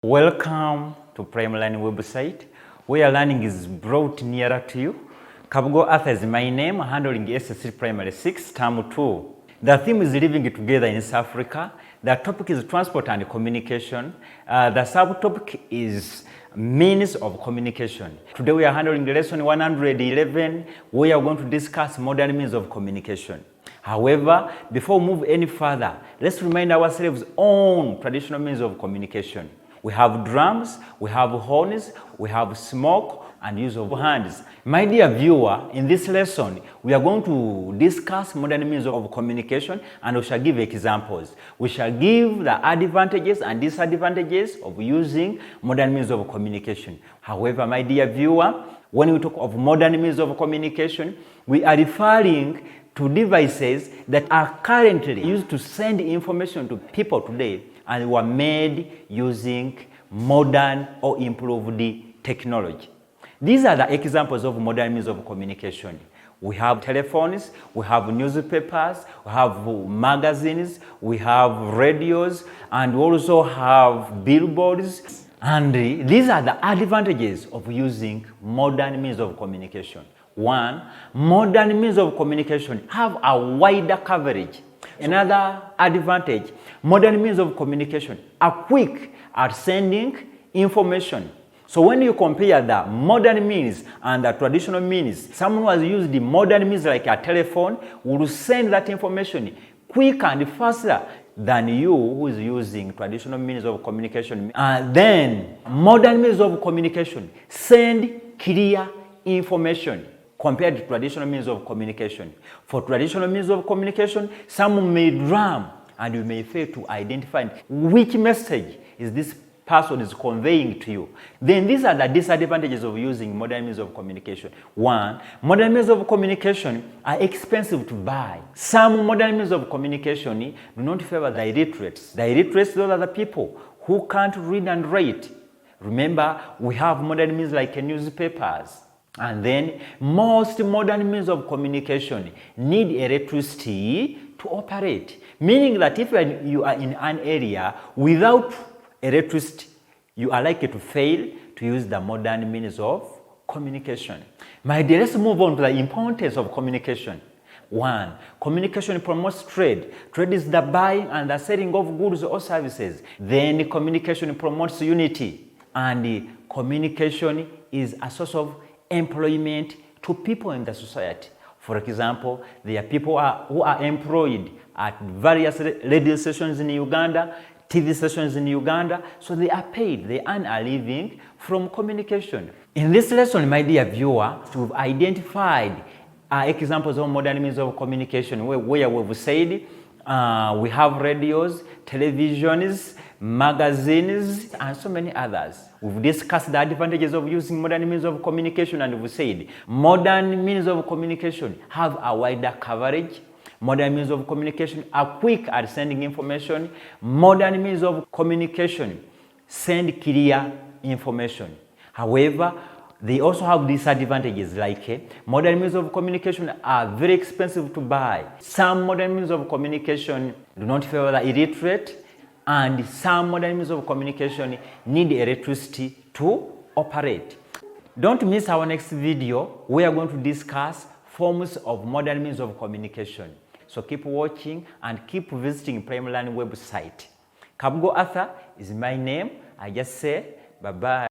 Welcome to Primary Learning website, where learning is brought nearer to you. Kabugo Arthur is my name, handling SSC Primary 6, Term 2. The theme is living together in South Africa. The topic is transport and communication. The subtopic is means of communication. Today we are handling the lesson 111. We are going to discuss modern means of communication. However, before we move any further, let's remind ourselves on traditional means of communication. We have drums, we have horns, we have smoke, and use of hands. My dear viewer, in this lesson, we are going to discuss modern means of communication, and we shall give examples. We shall give the advantages and disadvantages of using modern means of communication. However, my dear viewer, when we talk of modern means of communication, we are referring to devices that are currently used to send information to people today and were made using modern or improved technology. These are the examples of modern means of communication. We have telephones, we have newspapers, we have magazines, we have radios, and we also have billboards. And these are the advantages of using modern means of communication. One, modern means of communication have a wider coverage. Another advantage, modern means of communication are quick at sending information. So when you compare the modern means and the traditional means, someone who has used the modern means like a telephone will send that information quick and faster than you who is using traditional means of communication. And then modern means of communication send clear information compared to traditional means of communication. For traditional means of communication, some may drum and you may fail to identify which message is this person is conveying to you. Then these are the disadvantages of using modern means of communication. One, modern means of communication are expensive to buy. Some modern means of communication do not favor the illiterates. The illiterates, those are the people who can't read and write. Remember, we have modern means like newspapers. And then most modern means of communication need electricity to operate. Meaning that if you are in an area without electricity, you are likely to fail to use the modern means of communication. My dear, let's move on to the importance of communication. One, communication promotes trade. Trade is the buying and the selling of goods or services. Then communication promotes unity. And communication is a source of employment to people in the society. For example, there are people who are employed at various radio stations in Uganda, TV stations in Uganda, so they are paid, they earn a living from communication. In this lesson, my dear viewer, we've identified examples of modern means of communication where we've said we have radios, televisions, magazines, and so many others. We've discussed the advantages of using modern means of communication, and we've said modern means of communication have a wider coverage. Modern means of communication are quick at sending information. Modern means of communication send clear information. However, they also have disadvantages like modern means of communication are very expensive to buy. Some modern means of communication do not favor the illiterate, and some modern means of communication need electricity to operate. Don't miss our next video. We are going to discuss forms of modern means of communication. So keep watching and keep visiting Primary Learning website. Kabugo Arthur is my name. I just say bye-bye.